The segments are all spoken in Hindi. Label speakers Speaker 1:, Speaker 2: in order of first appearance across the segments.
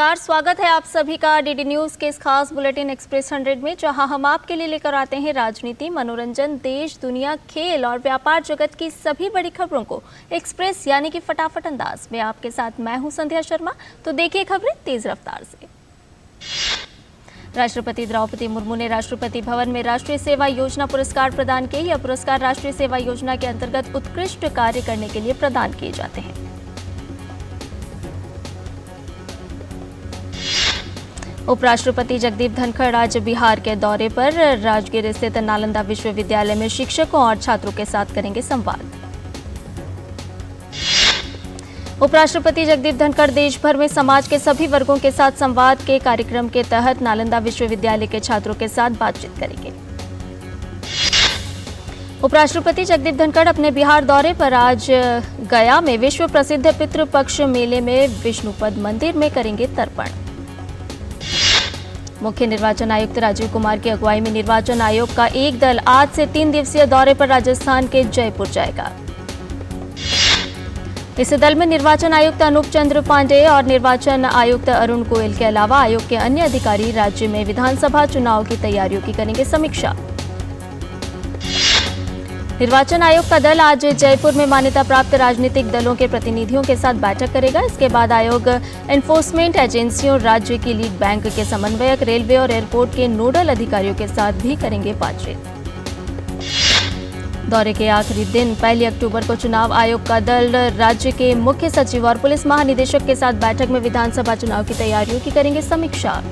Speaker 1: नमस्कार, स्वागत है आप सभी का डीडी न्यूज के इस खास बुलेटिन एक्सप्रेस 100 में, जहां हम आपके लिए लेकर आते हैं राजनीति, मनोरंजन, देश, दुनिया, खेल और व्यापार जगत की सभी बड़ी खबरों को एक्सप्रेस यानी कि फटाफट अंदाज में। आपके साथ मैं हूं संध्या शर्मा। तो देखिए खबरें तेज रफ्तार से। राष्ट्रपति द्रौपदी मुर्मू ने राष्ट्रपति भवन में राष्ट्रीय सेवा योजना पुरस्कार प्रदान किए। यह पुरस्कार राष्ट्रीय सेवा योजना के अंतर्गत उत्कृष्ट कार्य करने के लिए प्रदान किए जाते हैं। उपराष्ट्रपति जगदीप धनखड़ आज बिहार के दौरे पर राजगीर स्थित नालंदा विश्वविद्यालय में शिक्षकों और छात्रों के साथ करेंगे संवाद। उपराष्ट्रपति जगदीप धनखड़ देश भर में समाज के सभी वर्गों के साथ संवाद के कार्यक्रम के तहत नालंदा विश्वविद्यालय के छात्रों के साथ बातचीत करेंगे। उपराष्ट्रपति जगदीप धनखड़ अपने बिहार दौरे पर आज गया में विश्व प्रसिद्ध पितृपक्ष मेले में विष्णुपद मंदिर में करेंगे तर्पण। मुख्य निर्वाचन आयुक्त राजीव कुमार की अगुवाई में निर्वाचन आयोग का एक दल आज से 3 दिवसीय दौरे पर राजस्थान के जयपुर जाएगा। इस दल में निर्वाचन आयुक्त अनूप चंद्र पांडेय और निर्वाचन आयुक्त अरुण गोयल के अलावा आयोग के अन्य अधिकारी राज्य में विधानसभा चुनाव की तैयारियों की करेंगे समीक्षा। निर्वाचन आयोग का दल आज जयपुर में मान्यता प्राप्त राजनीतिक दलों के प्रतिनिधियों के साथ बैठक करेगा। इसके बाद आयोग एनफोर्समेंट एजेंसियों, राज्य की लीड बैंक के समन्वयक, रेलवे और एयरपोर्ट के नोडल अधिकारियों के साथ भी करेंगे बातचीत। दौरे के आखिरी दिन 1 अक्टूबर को चुनाव आयोग का दल राज्य के मुख्य सचिव और पुलिस महानिदेशक के साथ बैठक में विधानसभा चुनाव की तैयारियों की करेंगे समीक्षा।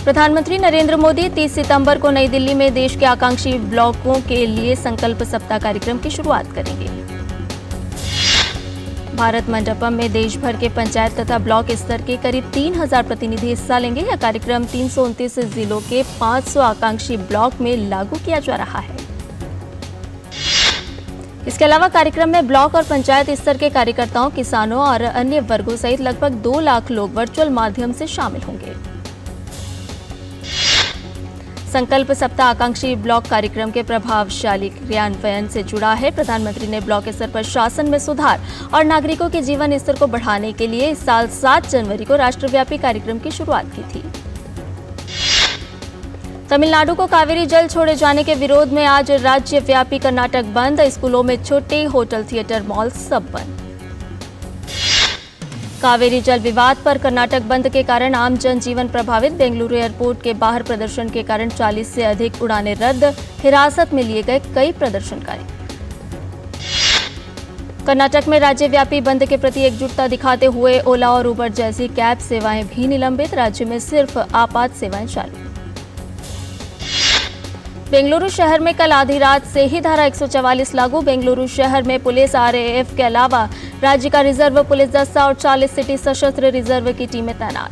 Speaker 1: प्रधानमंत्री नरेंद्र मोदी 30 सितंबर को नई दिल्ली में देश के आकांक्षी ब्लॉकों के लिए संकल्प सप्ताह कार्यक्रम की शुरुआत करेंगे। भारत मंडपम में देश भर के पंचायत तथा ब्लॉक स्तर के करीब 3000 प्रतिनिधि हिस्सा लेंगे। यह कार्यक्रम 329 जिलों के 500 आकांक्षी ब्लॉक में लागू किया जा रहा है। इसके अलावा कार्यक्रम में ब्लॉक और पंचायत स्तर के कार्यकर्ताओं, किसानों और अन्य वर्गों सहित लगभग 2 लाख लोग वर्चुअल माध्यम से शामिल होंगे। संकल्प सप्ताह आकांक्षी ब्लॉक कार्यक्रम के प्रभावशाली क्रियान्वयन से जुड़ा है। प्रधानमंत्री ने ब्लॉक स्तर पर शासन में सुधार और नागरिकों के जीवन स्तर को बढ़ाने के लिए इस साल 7 जनवरी को राष्ट्रव्यापी कार्यक्रम की शुरुआत की थी। तमिलनाडु को कावेरी जल छोड़े जाने के विरोध में आज राज्यव्यापी कर्नाटक बंद। स्कूलों में छुट्टी, होटल, थिएटर, मॉल सब बंद। कावेरी जल विवाद पर कर्नाटक बंद के कारण आम जनजीवन प्रभावित। बेंगलुरु एयरपोर्ट के बाहर प्रदर्शन के कारण 40 से अधिक उड़ानें रद्द। हिरासत में लिए गए कई प्रदर्शनकारी। कर्नाटक में राज्यव्यापी बंद के प्रति एकजुटता दिखाते हुए ओला और उबर जैसी कैब सेवाएं भी निलंबित। राज्य में सिर्फ आपात सेवाएं चालू। बेंगलुरु शहर में कल आधी रात से ही धारा 144 लागू। बेंगलुरु शहर में पुलिस, आरएएफ के अलावा राज्य का रिजर्व पुलिस दस्ता और 40 सिटी सशस्त्र रिजर्व की टीमें तैनात।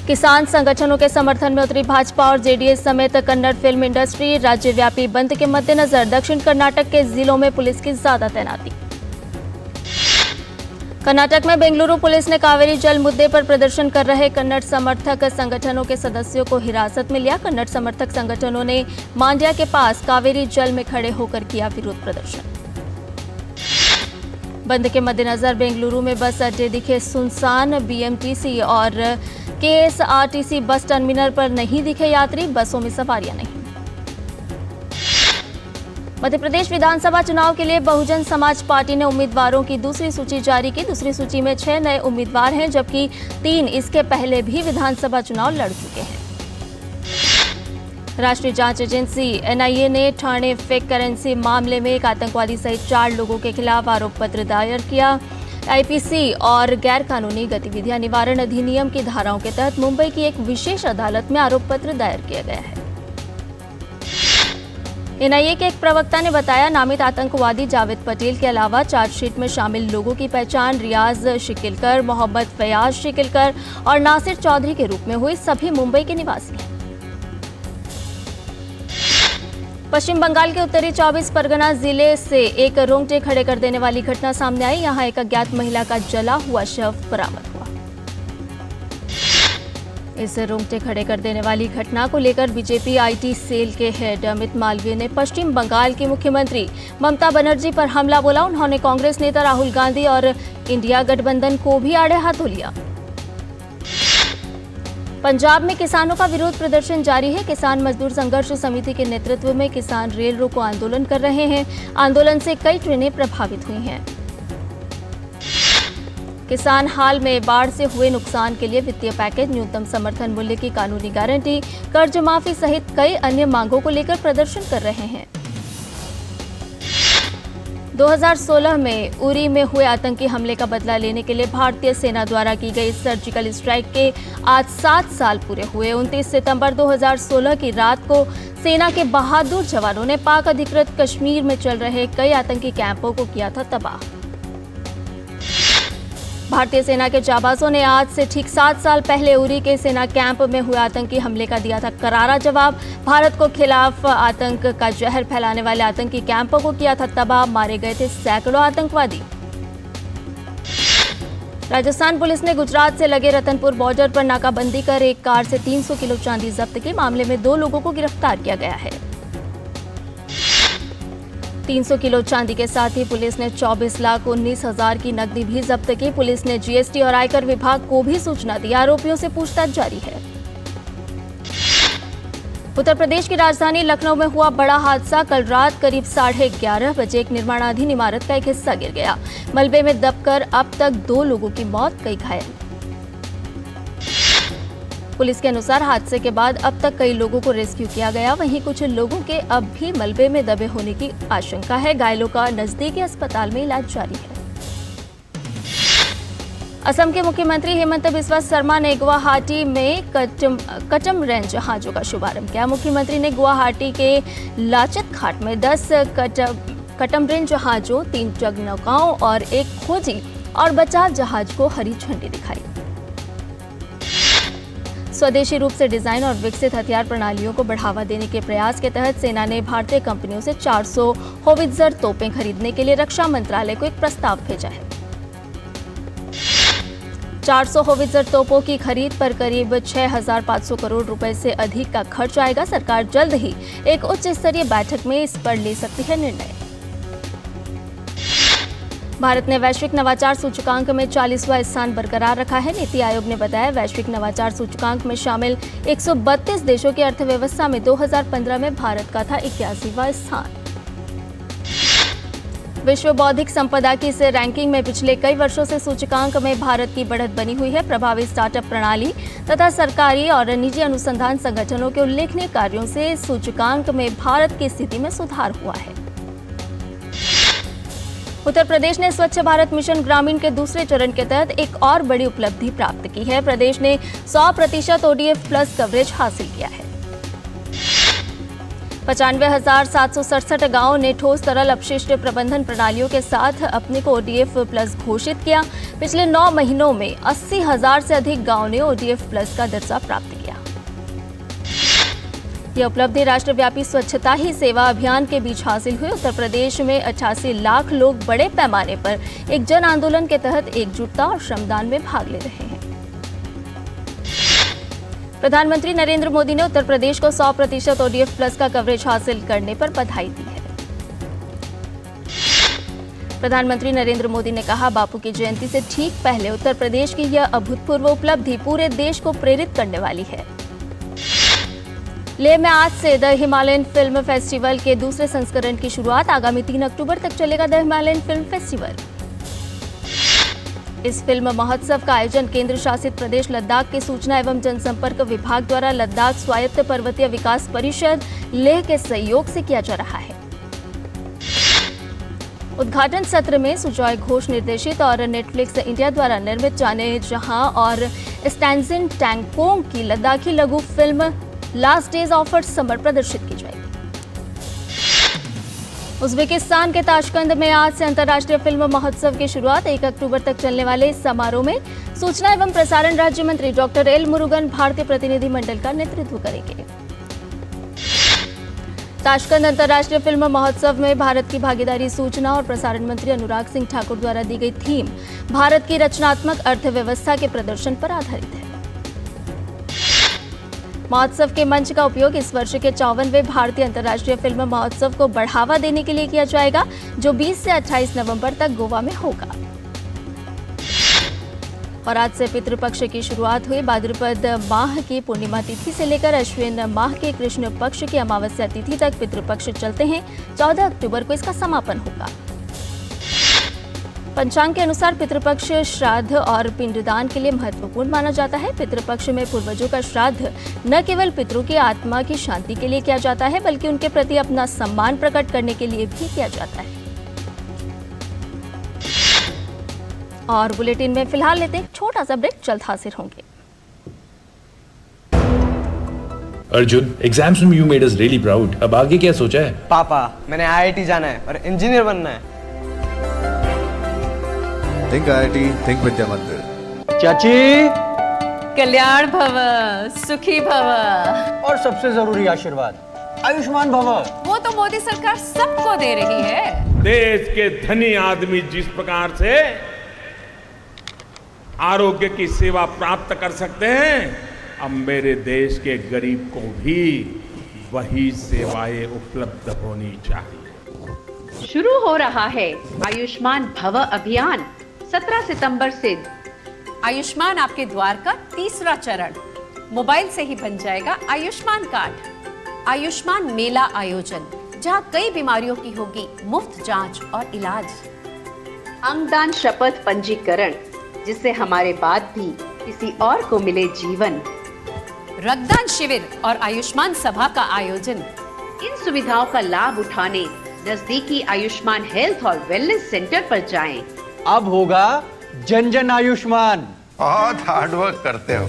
Speaker 1: किसान संगठनों के समर्थन में उतरी भाजपा और जेडीएस समेत कन्नड़ फिल्म इंडस्ट्री। राज्यव्यापी बंद के मद्देनजर दक्षिण कर्नाटक के जिलों में पुलिस की ज्यादा तैनाती। कर्नाटक में बेंगलुरु पुलिस ने कावेरी जल मुद्दे पर प्रदर्शन कर रहे कन्नड़ समर्थक संगठनों के सदस्यों को हिरासत में लिया। कन्नड़ समर्थक संगठनों ने मांड्या के पास कावेरी जल में खड़े होकर किया विरोध प्रदर्शन। बंद के मद्देनजर बेंगलुरु में बस अड्डे दिखे सुनसान। बीएमटीसी और केएसआरटीसी बस टर्मिनल पर नहीं दिखे यात्री। बसों में सवारियां नहीं। मध्य प्रदेश विधानसभा चुनाव के लिए बहुजन समाज पार्टी ने उम्मीदवारों की दूसरी सूची जारी की। दूसरी सूची में 6 नए उम्मीदवार हैं, जबकि 3 इसके पहले भी विधानसभा चुनाव लड़ चुके हैं। राष्ट्रीय जांच एजेंसी एनआईए ने ठाणे फेक करेंसी मामले में एक आतंकवादी सहित 4 लोगों के खिलाफ आरोप पत्र दायर किया। आईपीसी और गैर कानूनी गतिविधियां निवारण अधिनियम की धाराओं के तहत मुंबई की एक विशेष अदालत में आरोप पत्र दायर किया गया है। एनआईए के एक प्रवक्ता ने बताया, नामित आतंकवादी जावेद पटेल के अलावा चार्जशीट में शामिल लोगों की पहचान रियाज शिकिलकर, मोहम्मद फयाज शिकिलकर और नासिर चौधरी के रूप में हुई। सभी मुंबई के निवासी हैं। पश्चिम बंगाल के उत्तरी 24 परगना जिले से एक रोंगटे खड़े कर देने वाली घटना सामने आई। यहां एक अज्ञात महिला का जला हुआ शव बरामद हुआ। इस रोंगटे खड़े कर देने वाली घटना को लेकर बीजेपी आईटी सेल के हेड अमित मालवीय ने पश्चिम बंगाल की मुख्यमंत्री ममता बनर्जी पर हमला बोला। उन्होंने कांग्रेस नेता राहुल गांधी और इंडिया गठबंधन को भी आड़े हाथों लिया। पंजाब में किसानों का विरोध प्रदर्शन जारी है। किसान मजदूर संघर्ष समिति के नेतृत्व में किसान रेल रोको आंदोलन कर रहे हैं। आंदोलन से कई ट्रेनें प्रभावित हुई हैं। किसान हाल में बाढ़ से हुए नुकसान के लिए वित्तीय पैकेज, न्यूनतम समर्थन मूल्य की कानूनी गारंटी, कर्ज माफी सहित कई अन्य मांगों को लेकर प्रदर्शन कर रहे हैं। 2016 में उरी में हुए आतंकी हमले का बदला लेने के लिए भारतीय सेना द्वारा की गई सर्जिकल स्ट्राइक के आज 7 साल पूरे हुए। 29 सितंबर 2016 की रात को सेना के बहादुर जवानों ने पाक अधिकृत कश्मीर में चल रहे कई आतंकी कैंपों को किया था तबाह। भारतीय सेना के जाबाजों ने आज से ठीक 7 साल पहले उरी के सेना कैंप में हुए आतंकी हमले का दिया था करारा जवाब। भारत को खिलाफ आतंक का जहर फैलाने वाले आतंकी कैंपों को किया था तबाह। मारे गए थे सैकड़ों आतंकवादी। राजस्थान पुलिस ने गुजरात से लगे रतनपुर बॉर्डर पर नाकाबंदी कर एक कार से 300 किलो चांदी जब्त की। मामले में 2 लोगों को गिरफ्तार किया गया है। 300 किलो चांदी के साथ ही पुलिस ने 24,19,000 की नकदी भी जब्त की। पुलिस ने जीएसटी और आयकर विभाग को भी सूचना दी। आरोपियों से पूछताछ जारी है। उत्तर प्रदेश की राजधानी लखनऊ में हुआ बड़ा हादसा। कल रात करीब 11:30 बजे एक निर्माणाधीन इमारत का एक हिस्सा गिर गया। मलबे में दबकर अब तक 2 लोगों की मौत, कई घायल। पुलिस के अनुसार हादसे के बाद अब तक कई लोगों को रेस्क्यू किया गया। वहीं कुछ लोगों के अब भी मलबे में दबे होने की आशंका है। घायलों का नजदीकी अस्पताल में इलाज जारी है। असम के मुख्यमंत्री हेमंत बिस्वा शर्मा ने गुवाहाटी में कटमरेन जहाजों का शुभारंभ किया। मुख्यमंत्री ने गुवाहाटी के लाचत घाट में 10 कटमरेन जहाजों, 3 जगनौकाओं और एक खोजी और बचाव जहाज को हरी झंडी दिखाई। स्वदेशी रूप से डिजाइन और विकसित हथियार प्रणालियों को बढ़ावा देने के प्रयास के तहत सेना ने भारतीय कंपनियों से 400 होवित्जर तोपें खरीदने के लिए रक्षा मंत्रालय को एक प्रस्ताव भेजा है। 400 होवित्जर तोपों की खरीद पर करीब 6,500 करोड़ रुपए से अधिक का खर्च आएगा। सरकार जल्द ही एक उच्च स्तरीय बैठक में इस पर ले सकती है निर्णय। भारत ने वैश्विक नवाचार सूचकांक में 40वां स्थान बरकरार रखा है। नीति आयोग ने बताया वैश्विक नवाचार सूचकांक में शामिल 132 देशों की अर्थव्यवस्था में 2015 में भारत का था 81वां स्थान। विश्व बौद्धिक संपदा की इस रैंकिंग में पिछले कई वर्षों से सूचकांक में भारत की बढ़त बनी हुई है। प्रभावी स्टार्टअप प्रणाली तथा सरकारी और निजी अनुसंधान संगठनों के उल्लेखनीय कार्यों से सूचकांक में भारत की स्थिति में सुधार हुआ है। उत्तर प्रदेश ने स्वच्छ भारत मिशन ग्रामीण के दूसरे चरण के तहत एक और बड़ी उपलब्धि प्राप्त की है। प्रदेश ने 100% ODF प्लस कवरेज हासिल किया है। 95,767 गांवों ने ठोस तरल अपशिष्ट प्रबंधन प्रणालियों के साथ अपने को ODF प्लस घोषित किया। पिछले 9 महीनों में 80,000 से अधिक गांवों ने ODF प्लस का दर्जा प्राप्त किया। यह उपलब्धि राष्ट्रव्यापी स्वच्छता ही सेवा अभियान के बीच हासिल हुई। उत्तर प्रदेश में 88 लाख लोग बड़े पैमाने पर एक जन आंदोलन के तहत एकजुटता और श्रमदान में भाग ले रहे हैं। प्रधानमंत्री नरेंद्र मोदी ने उत्तर प्रदेश को 100% ODF प्लस का कवरेज हासिल करने पर बधाई दी है। प्रधानमंत्री नरेंद्र मोदी ने कहा, बापू की जयंती से ठीक पहले उत्तर प्रदेश की यह अभूतपूर्व उपलब्धि पूरे देश को प्रेरित करने वाली है। लेह में आज से द हिमालयन फिल्म फेस्टिवल के दूसरे संस्करण की शुरुआत। आगामी 3 अक्टूबर तक चलेगा द हिमालयन फिल्म फेस्टिवल। इस फिल्म महोत्सव का आयोजन केंद्र शासित प्रदेश लद्दाख के सूचना एवं जनसंपर्क विभाग द्वारा लद्दाख स्वायत्त पर्वतीय विकास परिषद लेह के सहयोग से किया जा रहा है। उद्घाटन सत्र में सुजॉय घोष निर्देशित और नेटफ्लिक्स इंडिया द्वारा निर्मित जाने जहां और स्टैनजिन टैंगपोंग की लद्दाखी लघु film last days of summer प्रदर्शित की जाएगी। उज्बेकिस्तान के ताशकंद में आज से अंतर्राष्ट्रीय फिल्म महोत्सव की शुरुआत। 1 अक्टूबर तक चलने वाले इस समारोह में सूचना एवं प्रसारण राज्य मंत्री डॉक्टर एल मुरुगन भारतीय प्रतिनिधिमंडल का नेतृत्व करेंगे। ताशकंद अंतर्राष्ट्रीय फिल्म महोत्सव में भारत की भागीदारी सूचना और प्रसारण मंत्री अनुराग सिंह ठाकुर द्वारा दी गई थीम भारत की रचनात्मक अर्थव्यवस्था के प्रदर्शन पर आधारित है। महोत्सव के मंच का उपयोग इस वर्ष के 54वें भारतीय अंतर्राष्ट्रीय फिल्म महोत्सव को बढ़ावा देने के लिए किया जाएगा, जो 20 से 28 नवंबर तक गोवा में होगा। और आज से पितृपक्ष की शुरुआत हुई। भाद्रपद माह की पूर्णिमा तिथि से लेकर अश्विन माह के कृष्ण पक्ष की अमावस्या तिथि तक पितृपक्ष चलते हैं। 14 अक्टूबर को इसका समापन होगा। पंचांग के अनुसार पितृपक्ष श्राद्ध और पिंडदान के लिए महत्वपूर्ण माना जाता है। पितृपक्ष में पूर्वजों का श्राद्ध न केवल पितरों की आत्मा की शांति के लिए किया जाता है, बल्कि उनके प्रति अपना सम्मान प्रकट करने के लिए भी किया जाता है। और बुलेटिन में फिलहाल लेते हैं छोटा सा ब्रेक, जल्द हाजिर होंगे।
Speaker 2: अर्जुन, एग्जाम्स में you made us really proud. अब आगे क्या सोचा है?
Speaker 3: पापा, मैंने आईआईटी जाना है और इंजीनियर बनना है।
Speaker 4: Think IIT, think विद्या मंदिर।
Speaker 3: चाची,
Speaker 5: कल्याण भव, सुखी भव
Speaker 3: और सबसे जरूरी आशीर्वाद, आयुष्मान भव।
Speaker 5: वो तो मोदी सरकार सबको दे रही है।
Speaker 6: देश के धनी आदमी जिस प्रकार से आरोग्य की सेवा प्राप्त कर सकते हैं, अब मेरे देश के गरीब को भी वही सेवाएं उपलब्ध होनी चाहिए।
Speaker 7: शुरू हो रहा है आयुष्मान भव अभियान 17 सितंबर से।
Speaker 5: आयुष्मान आपके द्वार का तीसरा चरण। मोबाइल से ही बन जाएगा आयुष्मान कार्ड। आयुष्मान मेला आयोजन, जहां कई बीमारियों की होगी मुफ्त जांच और इलाज।
Speaker 7: अंगदान शपथ पंजीकरण, जिससे हमारे बाद भी किसी और को मिले जीवन।
Speaker 5: रक्तदान शिविर और आयुष्मान सभा का आयोजन।
Speaker 7: इन सुविधाओं का लाभ उठाने नजदीकी आयुष्मान हेल्थ और वेलनेस सेंटर पर जाएं।
Speaker 3: अब होगा जन जन आयुष्मान।
Speaker 8: बहुत हार्ड वर्क करते हो,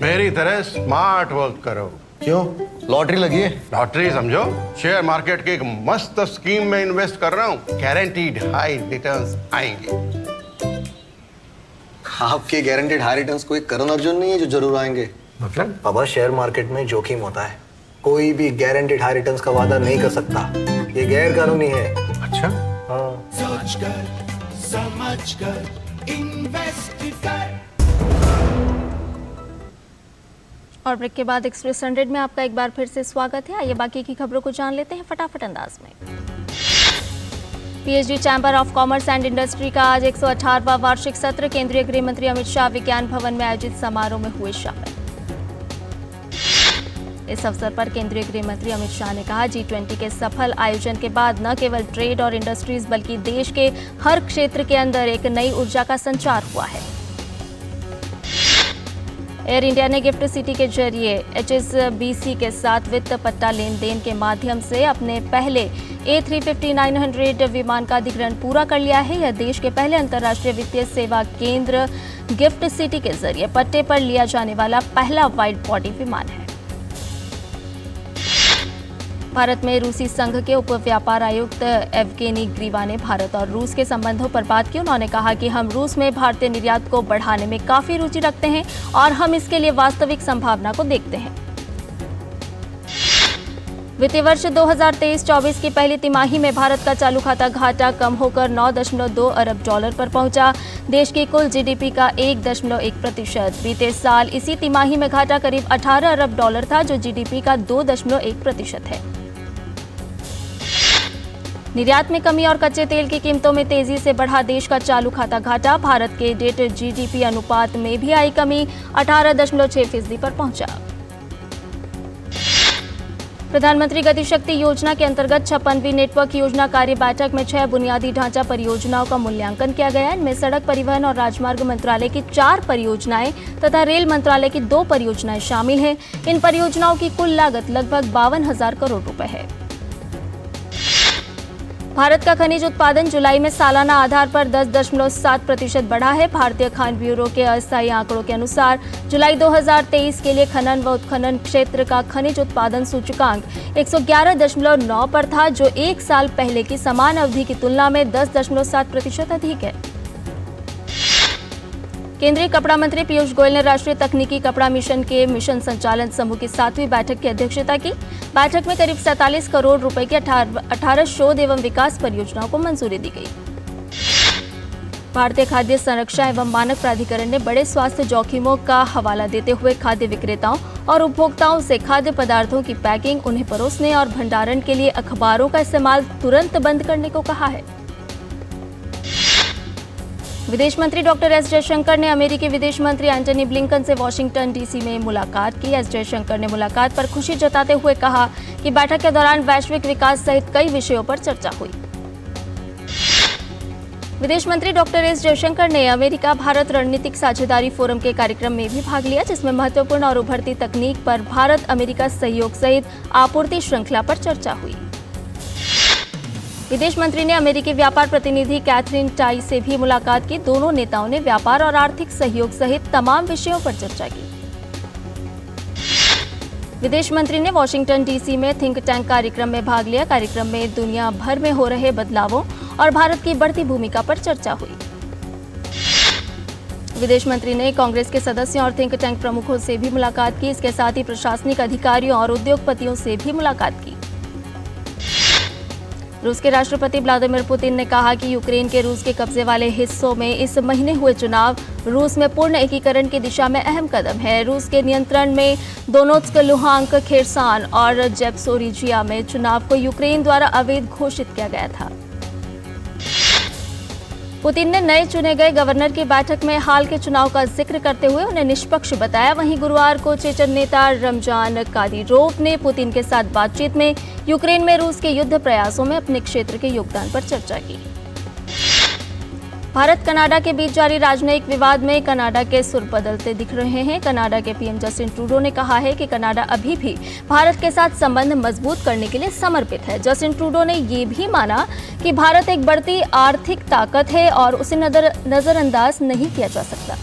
Speaker 8: मेरी तरह स्मार्ट वर्क करो।
Speaker 4: क्यों? लॉटरी लगी है?
Speaker 8: लॉटरी समझो, शेयर मार्केट की एक मस्त स्कीम में इन्वेस्ट कर रहा हूँ, गारंटीड हाई रिटर्न्स आएंगे।
Speaker 4: आपके गारंटीड हाई रिटर्न्स कोई करण अर्जुन नहीं है जो जरूर आएंगे।
Speaker 8: मतलब?
Speaker 4: बाबा, शेयर मार्केट में जोखिम होता है, कोई भी गारंटीड हाई रिटर्न्स का वादा नहीं कर सकता, ये गैर कानूनी है।
Speaker 8: अच्छा?
Speaker 4: हाँ।
Speaker 9: सोच कर, समझ कर, इन्वेस्ट कर।
Speaker 1: और ब्रेक के बाद एक्सप्रेस 100 में आपका एक बार फिर से स्वागत है। आइए बाकी की खबरों को जान लेते हैं फटाफट अंदाज में। PhD chamber of commerce and industry का आज 118वां वार्षिक सत्र। केंद्रीय गृह मंत्री अमित शाह विज्ञान भवन में आयोजित समारोह में हुए शामिल। इस अवसर पर केंद्रीय गृह मंत्री अमित शाह ने कहा, G20 के सफल आयोजन के बाद न केवल ट्रेड और इंडस्ट्रीज बल्कि देश के हर क्षेत्र के अंदर एक नई ऊर्जा का संचार हुआ है। एयर इंडिया ने गिफ्ट सिटी के जरिए HSBC के साथ वित्त पट्टा लेन देन के माध्यम से अपने पहले A350-900 विमान का अधिग्रहण पूरा कर लिया है। यह देश के पहले अंतर्राष्ट्रीय वित्तीय सेवा केंद्र गिफ्ट सिटी के जरिए पट्टे पर लिया जाने वाला पहला वाइड बॉडी विमान है। भारत में रूसी संघ के उप व्यापार आयुक्त एवगेनी ग्रीवा ने भारत और रूस के संबंधों पर बात की। उन्होंने कहा कि हम रूस में भारतीय निर्यात को बढ़ाने में काफी रुचि रखते हैं और हम इसके लिए वास्तविक संभावना को देखते हैं। वित्तीय वर्ष 2023-24 की पहली तिमाही में भारत का चालू खाता घाटा कम होकर $9.2 अरब पर पहुंचा। देश की कुल जीडीपी का 1.1%। बीते साल इसी तिमाही में घाटा करीब $18 अरब था, जो जीडीपी का 2.1% है। निर्यात में कमी और कच्चे तेल की कीमतों में तेजी से बढ़ा देश का चालू खाता घाटा। भारत के डेट जीडीपी अनुपात में भी आई कमी, 18.6% पर पहुंचा। प्रधानमंत्री गति शक्ति योजना के अंतर्गत 56वीं नेटवर्क योजना कार्य बैठक में 6 बुनियादी ढांचा परियोजनाओं का मूल्यांकन किया गया। इनमें सड़क परिवहन और राजमार्ग मंत्रालय की 4 परियोजनाएं तथा रेल मंत्रालय की 2 परियोजनाएं शामिल हैं। इन परियोजनाओं की कुल लागत लगभग 52,000 करोड़ रुपए है। भारत का खनिज उत्पादन जुलाई में सालाना आधार पर 10.7% बढ़ा है। भारतीय खान ब्यूरो के अस्थायी आंकड़ों के अनुसार जुलाई 2023 के लिए खनन व उत्खनन क्षेत्र का खनिज उत्पादन सूचकांक 111.9 पर था, जो एक साल पहले की समान अवधि की तुलना में 10.7% अधिक है। केंद्रीय कपड़ा मंत्री पीयूष गोयल ने राष्ट्रीय तकनीकी कपड़ा मिशन के मिशन संचालन समूह की 7वीं बैठक की अध्यक्षता की। बैठक में करीब 47 करोड़ रुपए की 18 शोध एवं विकास परियोजनाओं को मंजूरी दी गई। भारतीय खाद्य संरक्षण एवं मानक प्राधिकरण ने बड़े स्वास्थ्य जोखिमों का हवाला देते हुए खाद्य विक्रेताओं और उपभोक्ताओं से खाद्य पदार्थों की पैकिंग, उन्हें परोसने और भंडारण के लिए अखबारों का इस्तेमाल तुरंत बंद करने को कहा है। विदेश मंत्री डॉक्टर एस जयशंकर ने अमेरिकी विदेश मंत्री एंटनी ब्लिंकन से वॉशिंगटन डीसी में मुलाकात की। एस जयशंकर ने मुलाकात पर खुशी जताते हुए कहा कि बैठक के दौरान वैश्विक विकास सहित कई विषयों पर चर्चा हुई। विदेश मंत्री डॉक्टर एस जयशंकर ने अमेरिका भारत रणनीतिक साझेदारी फोरम के कार्यक्रम में भी भाग लिया, जिसमें महत्वपूर्ण और उभरती तकनीक पर भारत अमेरिका सहयोग सहित आपूर्ति श्रृंखला पर चर्चा हुई। विदेश मंत्री ने अमेरिकी व्यापार प्रतिनिधि कैथरीन टाई से भी मुलाकात की। दोनों नेताओं ने व्यापार और आर्थिक सहयोग सहित तमाम विषयों पर चर्चा की। विदेश मंत्री ने वॉशिंगटन डीसी में थिंक टैंक कार्यक्रम में भाग लिया। कार्यक्रम में दुनिया भर में हो रहे बदलावों और भारत की बढ़ती भूमिका पर चर्चा हुई। विदेश मंत्री ने कांग्रेस के सदस्यों और थिंक टैंक प्रमुखों से भी मुलाकात की। इसके साथ ही प्रशासनिक अधिकारियों और उद्योगपतियों से भी मुलाकात की। रूस के राष्ट्रपति व्लादिमीर पुतिन ने कहा कि यूक्रेन के रूस के कब्जे वाले हिस्सों में इस महीने हुए चुनाव रूस में पूर्ण एकीकरण की दिशा में अहम कदम है। रूस के नियंत्रण में दोनेत्स्क, लुहांक, खेरसान और ज़ैपोरिजिया में चुनाव को यूक्रेन द्वारा अवैध घोषित किया गया था। पुतिन ने नए चुने गए गवर्नर की बैठक में हाल के चुनाव का जिक्र करते हुए उन्हें निष्पक्ष बताया। वहीं गुरुवार को चेचन नेता रमजान कादिरोव ने पुतिन के साथ बातचीत में यूक्रेन में रूस के युद्ध प्रयासों में अपने क्षेत्र के योगदान पर चर्चा की। भारत कनाडा के बीच जारी राजनयिक विवाद में कनाडा के सुर बदलते दिख रहे हैं। कनाडा के पीएम जस्टिन ट्रूडो ने कहा है कि कनाडा अभी भी भारत के साथ संबंध मजबूत करने के लिए समर्पित है। जस्टिन ट्रूडो ने ये भी माना कि भारत एक बढ़ती आर्थिक ताकत है और उसे नजरअंदाज नहीं किया जा सकता।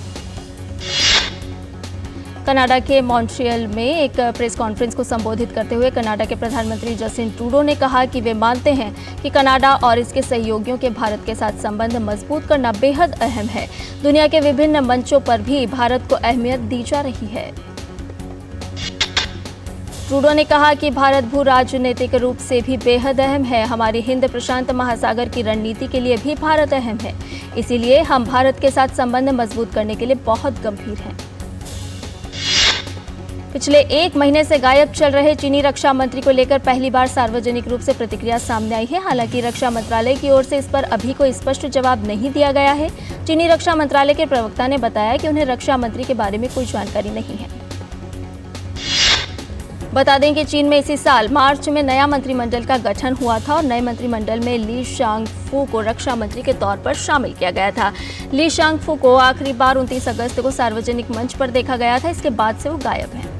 Speaker 1: कनाडा के मॉन्ट्रियल में एक प्रेस कॉन्फ्रेंस को संबोधित करते हुए कनाडा के प्रधानमंत्री जस्टिन ट्रूडो ने कहा कि वे मानते हैं कि कनाडा और इसके सहयोगियों के भारत के साथ संबंध मजबूत करना बेहद अहम है। दुनिया के विभिन्न मंचों पर भी भारत को अहमियत दी जा रही है। ट्रूडो ने कहा कि भारत भू राजनीतिक रूप से भी बेहद अहम है। हमारी हिंद प्रशांत महासागर की रणनीति के लिए भी भारत अहम है। इसीलिए हम भारत के साथ संबंध मजबूत करने के लिए बहुत गंभीर हैं। पिछले एक महीने से गायब चल रहे चीनी रक्षा मंत्री को लेकर पहली बार सार्वजनिक रूप से प्रतिक्रिया सामने आई है। हालांकि रक्षा मंत्रालय की ओर से इस पर अभी कोई स्पष्ट जवाब नहीं दिया गया है। चीनी रक्षा मंत्रालय के प्रवक्ता ने बताया कि उन्हें रक्षा मंत्री के बारे में कोई जानकारी नहीं है। बता दें कि चीन में इसी साल मार्च में नया मंत्रिमंडल का गठन हुआ था और नए मंत्रिमंडल में ली शांगफू को रक्षा मंत्री के तौर पर शामिल किया गया था। ली शांगफू को आखिरी बार 29 अगस्त को सार्वजनिक मंच पर देखा गया था। इसके बाद से वो गायब हैं।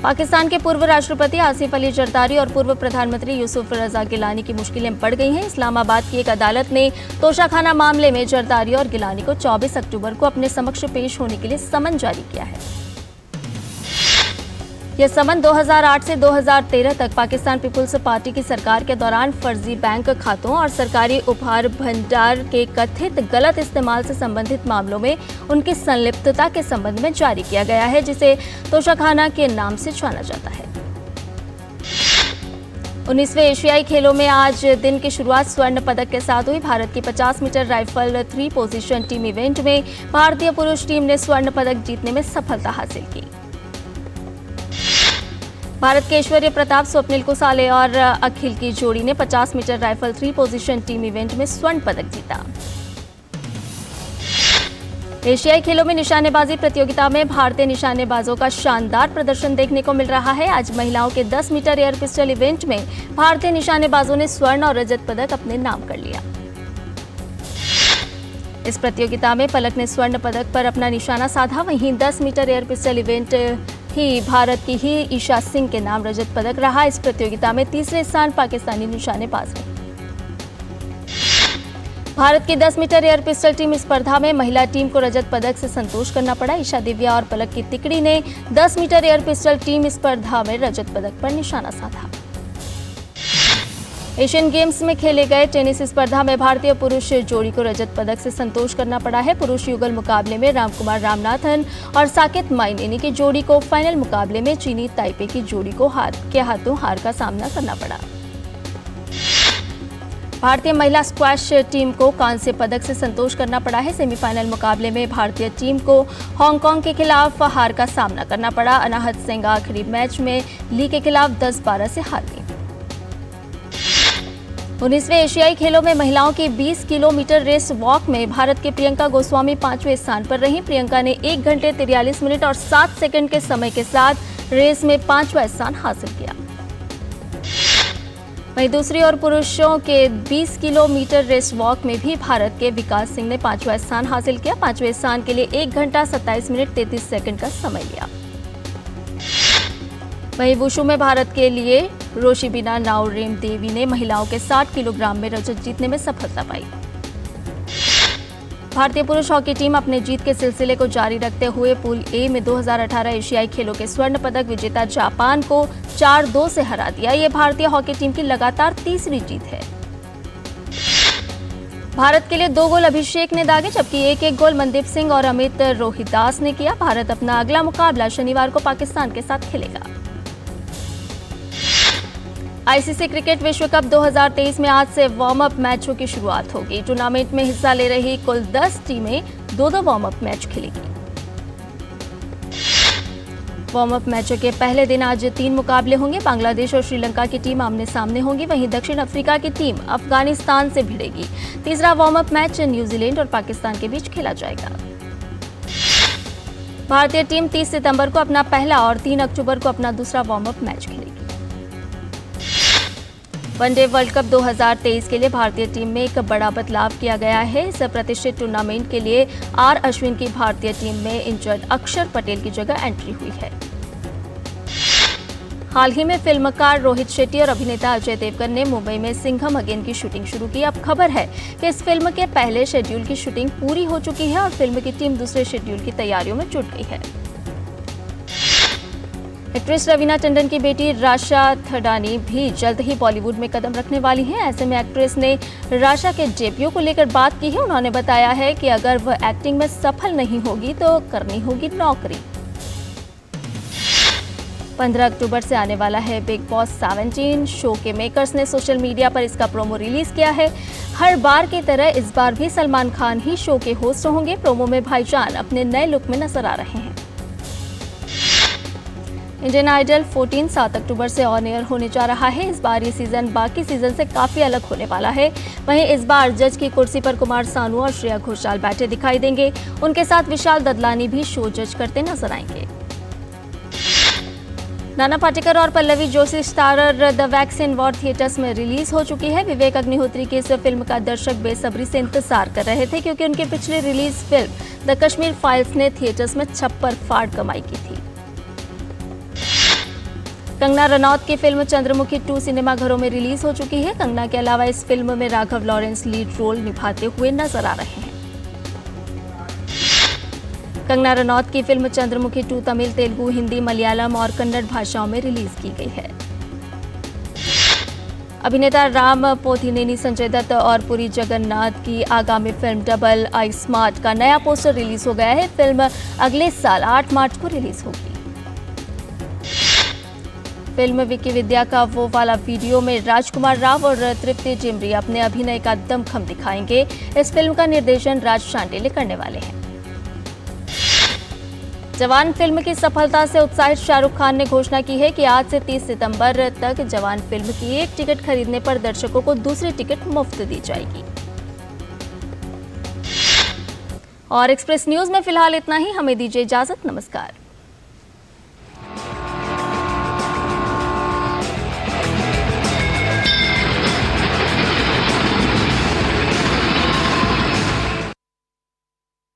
Speaker 1: पाकिस्तान के पूर्व राष्ट्रपति आसिफ अली जरदारी और पूर्व प्रधानमंत्री यूसुफ रजा गिलानी की मुश्किलें बढ़ गई हैं। इस्लामाबाद की एक अदालत ने तोशाखाना मामले में जरदारी और गिलानी को 24 अक्टूबर को अपने समक्ष पेश होने के लिए समन जारी किया है। यह समन 2008 से 2013 तक पाकिस्तान पीपुल्स पार्टी की सरकार के दौरान फर्जी बैंक खातों और सरकारी उपहार भंडार के कथित गलत इस्तेमाल से संबंधित मामलों में उनकी संलिप्तता के संबंध में जारी किया गया है, जिसे तोशाखाना के नाम से जाना जाता है। 19वें एशियाई खेलों में आज दिन की शुरुआत स्वर्ण पदक के साथ हुई। भारत की 50 meter rifle 3 position team event में भारतीय पुरुष टीम ने स्वर्ण पदक जीतने में सफलता हासिल की। भारत के ऐश्वर्य प्रताप, स्वप्निल कुसाले और अखिल की जोड़ी ने 50 meter rifle 3 position team event में स्वर्ण पदक जीता। एशियाई खेलों में निशानेबाजी प्रतियोगिता में भारतीय निशानेबाजों का शानदार प्रदर्शन देखने को मिल रहा है। आज महिलाओं के 10 मीटर एयर पिस्टल इवेंट में भारतीय निशानेबाजों ने स्वर्ण और रजत पदक अपने नाम कर लिया। इस प्रतियोगिता में पलक ने स्वर्ण पदक पर अपना निशाना साधा। वहीं 10 मीटर एयर पिस्टल इवेंट ही भारत की ही ईशा सिंह के नाम रजत पदक रहा। इस प्रतियोगिता में तीसरे स्थान पाकिस्तानी निशानेबाज रहे। भारत की 10 मीटर एयर पिस्टल टीम स्पर्धा में महिला टीम को रजत पदक से संतोष करना पड़ा। ईशा दिव्या और पलक की तिकड़ी ने 10 मीटर एयर पिस्टल टीम स्पर्धा में रजत पदक पर निशाना साधा। एशियन गेम्स में खेले गए टेनिस स्पर्धा में भारतीय पुरुष जोड़ी को रजत पदक से संतोष करना पड़ा है। पुरुष युगल मुकाबले में रामकुमार रामनाथन और साकेत माइनेनी की जोड़ी को फाइनल मुकाबले में चीनी ताइपे की जोड़ी को हाथों हार का सामना करना पड़ा। भारतीय महिला स्क्वैश टीम को कांस्य पदक से संतोष करना पड़ा है। सेमीफाइनल मुकाबले में भारतीय टीम को हांगकांग के खिलाफ हार का सामना करना पड़ा। अनाहत सिंह आखिरी मैच में ली के खिलाफ 10-12 से हार गई। 19वें एशियाई खेलों में महिलाओं की 20 किलोमीटर रेस वॉक में भारत के प्रियंका गोस्वामी 5वें स्थान पर रहीं। प्रियंका ने 1 घंटे 43 मिनट और 7 सेकंड के समय के साथ रेस में 5वां स्थान हासिल किया। वहीं दूसरी ओर पुरुषों के 20 किलोमीटर रेस वॉक में भी भारत के विकास सिंह ने 5वां स्थान हासिल किया। 5वें स्थान के लिए 1 घंटा 27 मिनट 33 सेकंड का समय लिया। वहीं वुशु में भारत के लिए रोशिबिना नाओरेम देवी ने महिलाओं के 60 किलोग्राम में रजत जीतने में सफलता पाई। भारतीय पुरुष हॉकी टीम अपने जीत के सिलसिले को जारी रखते हुए पूल ए में 2018 एशियाई खेलों के स्वर्ण पदक विजेता जापान को 4-2 से हरा दिया। ये भारतीय हॉकी टीम की लगातार तीसरी जीत है। भारत के लिए 2 गोल अभिषेक ने दागे, जबकि 1-1 गोल मनदीप सिंह और अमित रोहिदास ने किया। भारत अपना अगला मुकाबला शनिवार को पाकिस्तान के साथ खेलेगा। आईसीसी क्रिकेट विश्व कप 2023 में आज से वार्म अप मैचों की शुरुआत होगी। टूर्नामेंट में हिस्सा ले रही कुल 10 टीमें 2-2 वार्म अप मैच खेलेगी। वार्म अप मैचों के पहले दिन आज 3 मुकाबले होंगे। बांग्लादेश और श्रीलंका की टीम आमने सामने होंगी। वहीं दक्षिण अफ्रीका की टीम अफगानिस्तान से भिड़ेगी। तीसरा वार्म अप मैच न्यूजीलैंड और पाकिस्तान के बीच खेला जाएगा। भारतीय टीम 30 सितंबर को अपना पहला और 3 अक्टूबर को अपना दूसरा वार्म अप मैच खेलेगी। वनडे वर्ल्ड कप 2023 के लिए भारतीय टीम में एक बड़ा बदलाव किया गया है। इस प्रतिष्ठित टूर्नामेंट के लिए आर अश्विन की भारतीय टीम में इंजर्ड अक्षर पटेल की जगह एंट्री हुई है। हाल ही में फिल्मकार रोहित शेट्टी और अभिनेता अजय देवगन ने मुंबई में सिंघम अगेन की शूटिंग शुरू की। अब खबर है कि इस फिल्म के पहले शेड्यूल की शूटिंग पूरी हो चुकी है और फिल्म की टीम दूसरे शेड्यूल की तैयारियों में जुट गई है। एक्ट्रेस रवीना टंडन की बेटी राशा थडानी भी जल्द ही बॉलीवुड में कदम रखने वाली हैं। ऐसे में एक्ट्रेस ने राशा के डेब्यू को लेकर बात की है। उन्होंने बताया है कि अगर वह एक्टिंग में सफल नहीं होगी तो करनी होगी नौकरी। 15 अक्टूबर से आने वाला है बिग बॉस 17 शो के मेकर्स ने सोशल मीडिया पर इसका प्रोमो रिलीज किया है। हर बार की तरह इस बार भी सलमान खान ही शो के होस्ट होंगे। प्रोमो में भाईजान अपने नए लुक में नजर आ रहे हैं। इंडियन आइडल 14 7 अक्टूबर से ऑन एयर होने जा रहा है। इस बार ये सीजन बाकी सीजन से काफी अलग होने वाला है। वहीं इस बार जज की कुर्सी पर कुमार सानू और श्रेया घोषाल बैठे दिखाई देंगे। उनके साथ विशाल ददलानी भी शो जज करते नजर आएंगे। नाना पाटेकर और Pallavi Joshi starrer the vaccine war theatres में रिलीज हो चुकी है। विवेक अग्निहोत्री की इस फिल्म का दर्शक बेसब्री से इंतजार कर रहे थे, क्योंकि उनकी पिछली release film the Kashmir files ने थिएटर्स में छप्पर फाड़ कमाई की थी। कंगना रनौत की फिल्म चंद्रमुखी 2 सिनेमाघरों में रिलीज हो चुकी है। कंगना के अलावा इस फिल्म में राघव लॉरेंस लीड रोल निभाते हुए नजर आ रहे हैं। कंगना रनौत की फिल्म चंद्रमुखी 2 तमिल, तेलुगु, हिंदी, मलयालम और कन्नड़ भाषाओं में रिलीज की गई है। अभिनेता राम पोथिनेनी, संजय दत्त और पुरी जगन्नाथ की आगामी फिल्म डबल आई स्मार्ट का नया पोस्टर रिलीज हो गया है। फिल्म अगले साल 8 मार्च को रिलीज होगी। फिल्म विकी विद्या का वो वाला वीडियो में राजकुमार राव और तृप्ति जिमरी अपने अभिनय का दमखम दिखाएंगे। इस फिल्म का निर्देशन राज शांडिल्य करने वाले हैं। जवान फिल्म की सफलता से उत्साहित शाहरुख खान ने घोषणा की है कि आज से 30 सितंबर तक जवान फिल्म की एक टिकट खरीदने पर दर्शकों को दूसरी टिकट मुफ्त दी जाएगी। और एक्सप्रेस न्यूज में फिलहाल इतना ही। हमें दीजिए इजाजत। नमस्कार।